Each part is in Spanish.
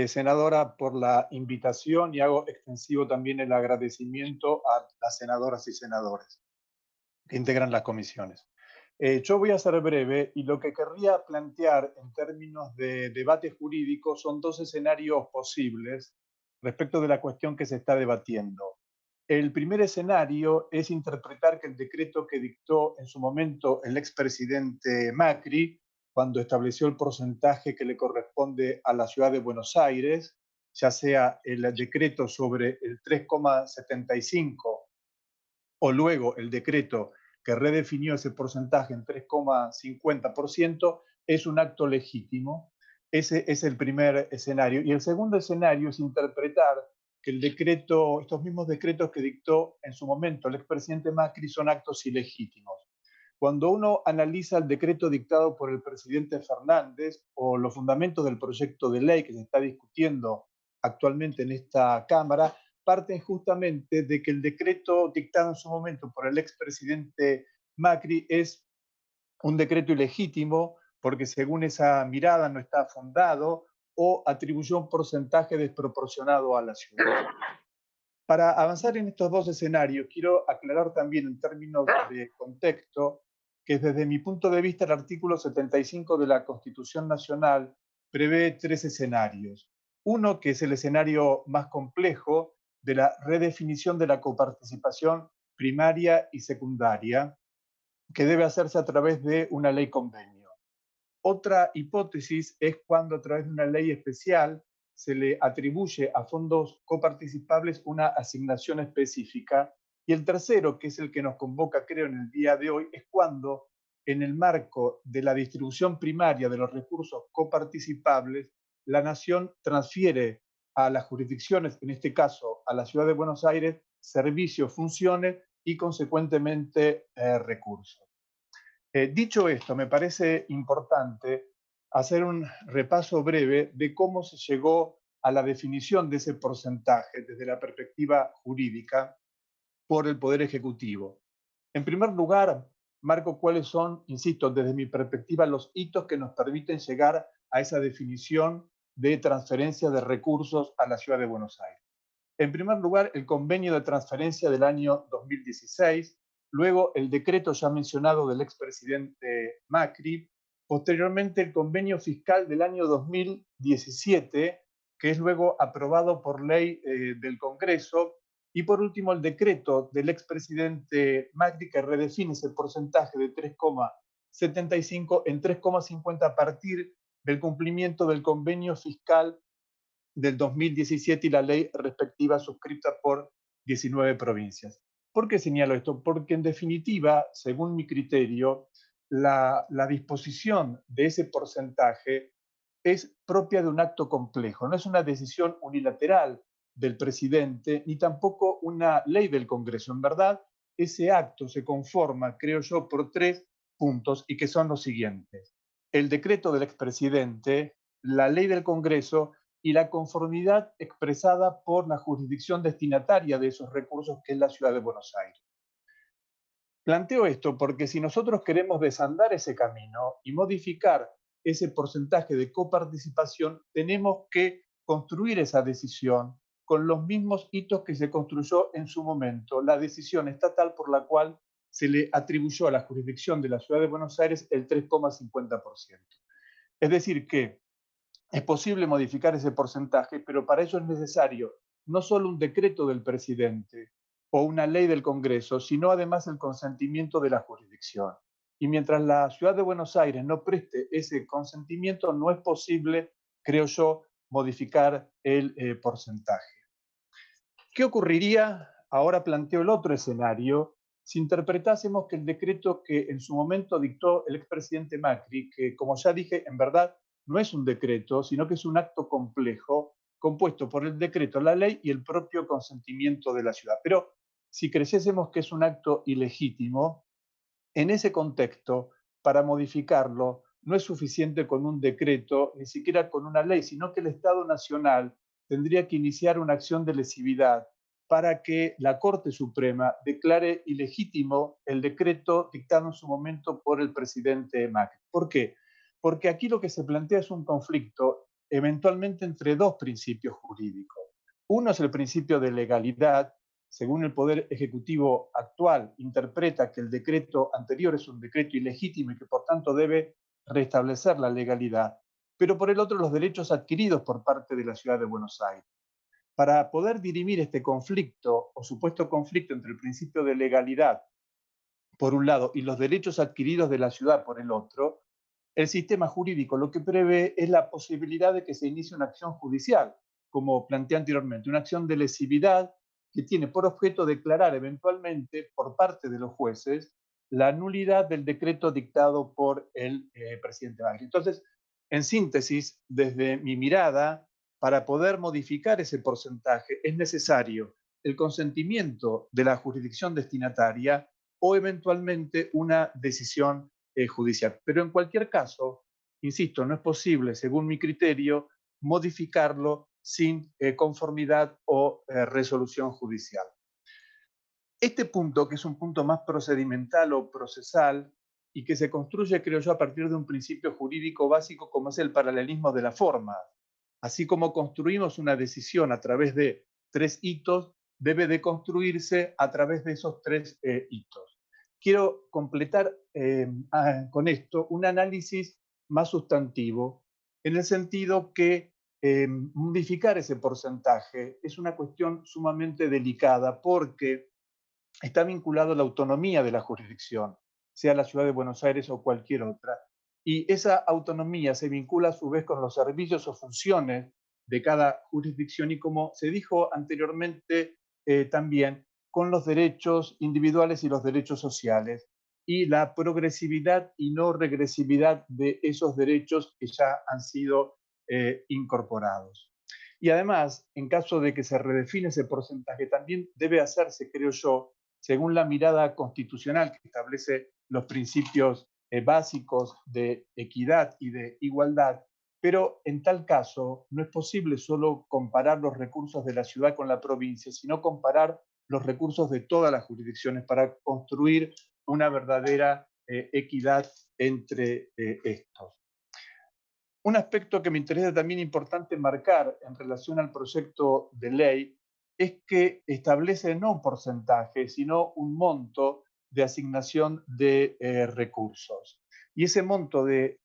Senadora, por la invitación y hago extensivo también el agradecimiento a las senadoras y senadores que integran las comisiones. Yo voy a ser breve y lo que querría plantear en términos de debate jurídico son dos escenarios posibles respecto de la cuestión que se está debatiendo. El primer escenario es interpretar que el decreto que dictó en su momento el expresidente Macri, cuando estableció el porcentaje que le corresponde a la ciudad de Buenos Aires, ya sea el decreto sobre el 3,75 o luego el decreto que redefinió ese porcentaje en 3,50%, es un acto legítimo. Ese es el primer escenario. Y el segundo escenario es interpretar que el decreto, estos mismos decretos que dictó en su momento el expresidente Macri son actos ilegítimos. Cuando uno analiza el decreto dictado por el presidente Fernández o los fundamentos del proyecto de ley que se está discutiendo actualmente en esta Cámara, parten justamente de que el decreto dictado en su momento por el expresidente Macri es un decreto ilegítimo porque según esa mirada no está fundado o atribuyó un porcentaje desproporcionado a la ciudad. Para avanzar en estos dos escenarios, quiero aclarar también en términos de contexto que desde mi punto de vista el artículo 75 de la Constitución Nacional prevé tres escenarios. Uno, que es el escenario más complejo de la redefinición de la coparticipación primaria y secundaria, que debe hacerse a través de una ley convenio. Otra hipótesis es cuando a través de una ley especial se le atribuye a fondos coparticipables una asignación específica. Y el tercero, que es el que nos convoca, creo, en el día de hoy, es cuando, en el marco de la distribución primaria de los recursos coparticipables, la Nación transfiere a las jurisdicciones, en este caso a la Ciudad de Buenos Aires, servicios, funciones y, consecuentemente, recursos. Dicho esto, me parece importante hacer un repaso breve de cómo se llegó a la definición de ese porcentaje desde la perspectiva jurídica por el Poder Ejecutivo. En primer lugar, marco cuáles son, insisto, desde mi perspectiva, los hitos que nos permiten llegar a esa definición de transferencia de recursos a la Ciudad de Buenos Aires. En primer lugar, el convenio de transferencia del año 2016, luego el decreto ya mencionado del expresidente Macri, posteriormente el convenio fiscal del año 2017, que es luego aprobado por ley del Congreso, y por último el decreto del expresidente Macri que redefine ese porcentaje de 3,75 en 3,50 a partir del cumplimiento del convenio fiscal del 2017 y la ley respectiva suscrita por 19 provincias. ¿Por qué señalo esto? Porque en definitiva, según mi criterio, la disposición de ese porcentaje es propia de un acto complejo, no es una decisión unilateral del presidente ni tampoco una ley del Congreso. En verdad, ese acto se conforma, creo yo, por tres puntos y que son los siguientes. El decreto del expresidente, la ley del Congreso y la conformidad expresada por la jurisdicción destinataria de esos recursos, que es la Ciudad de Buenos Aires. Planteo esto porque si nosotros queremos desandar ese camino y modificar ese porcentaje de coparticipación, tenemos que construir esa decisión con los mismos hitos que se construyó en su momento, la decisión estatal por la cual se le atribuyó a la jurisdicción de la Ciudad de Buenos Aires el 3,50%. Es decir, que es posible modificar ese porcentaje, pero para ello es necesario no solo un decreto del presidente o una ley del Congreso, sino además el consentimiento de la jurisdicción. Y mientras la Ciudad de Buenos Aires no preste ese consentimiento, no es posible, creo yo, modificar el porcentaje. ¿Qué ocurriría? Ahora planteo el otro escenario. Si interpretásemos que el decreto que en su momento dictó el expresidente Macri, que como ya dije, en verdad no es un decreto, sino que es un acto complejo, compuesto por el decreto, la ley y el propio consentimiento de la ciudad. Pero si creyésemos que es un acto ilegítimo, en ese contexto, para modificarlo, no es suficiente con un decreto, ni siquiera con una ley, sino que el Estado Nacional tendría que iniciar una acción de lesividad para que la Corte Suprema declare ilegítimo el decreto dictado en su momento por el presidente Macri. ¿Por qué? Porque aquí lo que se plantea es un conflicto eventualmente entre dos principios jurídicos. Uno es el principio de legalidad. Según el Poder Ejecutivo actual, interpreta que el decreto anterior es un decreto ilegítimo y que por tanto debe restablecer la legalidad. Pero por el otro, los derechos adquiridos por parte de la Ciudad de Buenos Aires. Para poder dirimir este conflicto o supuesto conflicto entre el principio de legalidad, por un lado, y los derechos adquiridos de la ciudad, por el otro, el sistema jurídico lo que prevé es la posibilidad de que se inicie una acción judicial, como planteé anteriormente, una acción de lesividad que tiene por objeto declarar eventualmente por parte de los jueces la nulidad del decreto dictado por el presidente Macri. Entonces, en síntesis, desde mi mirada, para poder modificar ese porcentaje es necesario el consentimiento de la jurisdicción destinataria o eventualmente una decisión judicial. Pero en cualquier caso, insisto, no es posible, según mi criterio, modificarlo sin conformidad o resolución judicial. Este punto, que es un punto más procedimental o procesal y que se construye, creo yo, a partir de un principio jurídico básico como es el paralelismo de la forma. Así como construimos una decisión a través de tres hitos, debe de construirse a través de esos tres hitos. Quiero completar con esto un análisis más sustantivo, en el sentido que modificar ese porcentaje es una cuestión sumamente delicada porque está vinculado a la autonomía de la jurisdicción, sea la Ciudad de Buenos Aires o cualquier otra. Y esa autonomía se vincula a su vez con los servicios o funciones de cada jurisdicción y, como se dijo anteriormente, también con los derechos individuales y los derechos sociales y la progresividad y no regresividad de esos derechos que ya han sido incorporados. Y además, en caso de que se redefine ese porcentaje, también debe hacerse, creo yo, según la mirada constitucional que establece los principios básicos de equidad y de igualdad, pero en tal caso no es posible solo comparar los recursos de la ciudad con la provincia, sino comparar los recursos de todas las jurisdicciones para construir una verdadera equidad entre estos. Un aspecto que me interesa también importante marcar en relación al proyecto de ley es que establece no un porcentaje, sino un monto de asignación de recursos. Y ese monto de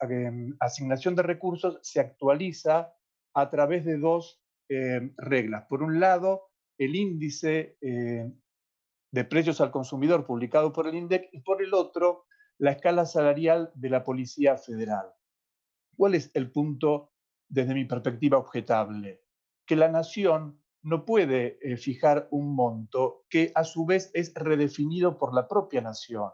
asignación de recursos se actualiza a través de dos reglas. Por un lado, el índice de precios al consumidor publicado por el INDEC y por el otro, la escala salarial de la Policía Federal. ¿Cuál es el punto, desde mi perspectiva, objetable? Que la nación no puede fijar un monto que a su vez es redefinido por la propia nación,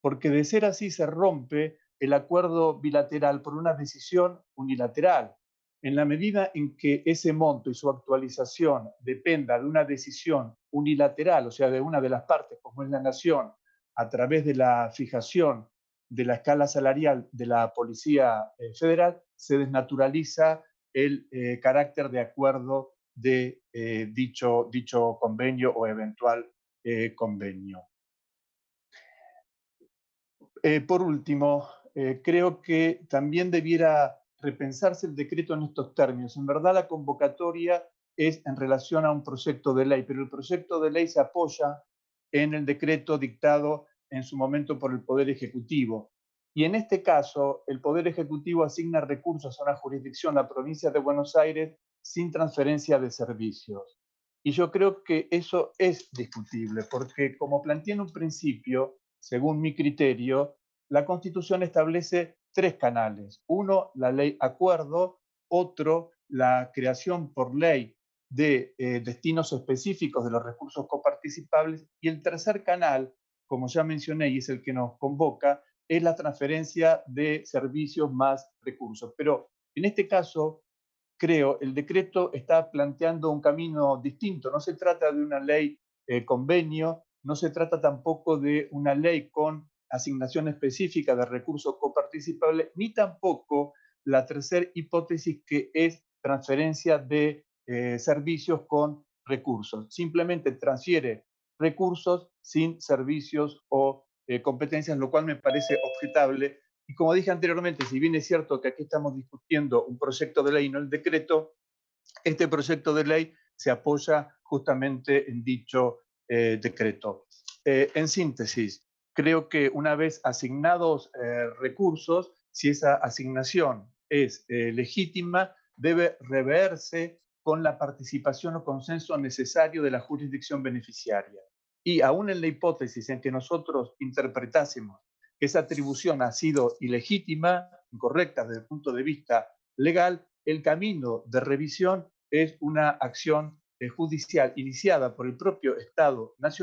porque de ser así se rompe el acuerdo bilateral por una decisión unilateral. En la medida en que ese monto y su actualización dependa de una decisión unilateral, o sea, de una de las partes, como es la nación, a través de la fijación de la escala salarial de la Policía Federal, se desnaturaliza el carácter de acuerdo de dicho convenio o eventual convenio. Por último, creo que también debiera repensarse el decreto en estos términos. En verdad, la convocatoria es en relación a un proyecto de ley, pero el proyecto de ley se apoya en el decreto dictado en su momento por el Poder Ejecutivo. Y en este caso, el Poder Ejecutivo asigna recursos a una jurisdicción, la provincia de Buenos Aires, sin transferencia de servicios. Y yo creo que eso es discutible, porque como planteé en un principio, según mi criterio, la Constitución establece tres canales. Uno, la ley acuerdo; otro, la creación por ley de destinos específicos de los recursos coparticipables; y el tercer canal, como ya mencioné y es el que nos convoca, es la transferencia de servicios más recursos. Pero en este caso, creo, el decreto está planteando un camino distinto. No se trata de una ley convenio, no se trata tampoco de una ley con asignación específica de recursos coparticipables, ni tampoco la tercera hipótesis, que es transferencia de servicios con recursos. Simplemente transfiere recursos sin servicios o competencias, lo cual me parece objetable Y como dije anteriormente, si bien es cierto que aquí estamos discutiendo un proyecto de ley, no el decreto, este proyecto de ley se apoya justamente en dicho decreto. En síntesis, creo que una vez asignados recursos, si esa asignación es legítima, debe reverse con la participación o consenso necesario de la jurisdicción beneficiaria. Y aún en la hipótesis en que nosotros interpretásemos que esa atribución ha sido ilegítima, incorrecta desde el punto de vista legal, el camino de revisión es una acción judicial iniciada por el propio Estado nacional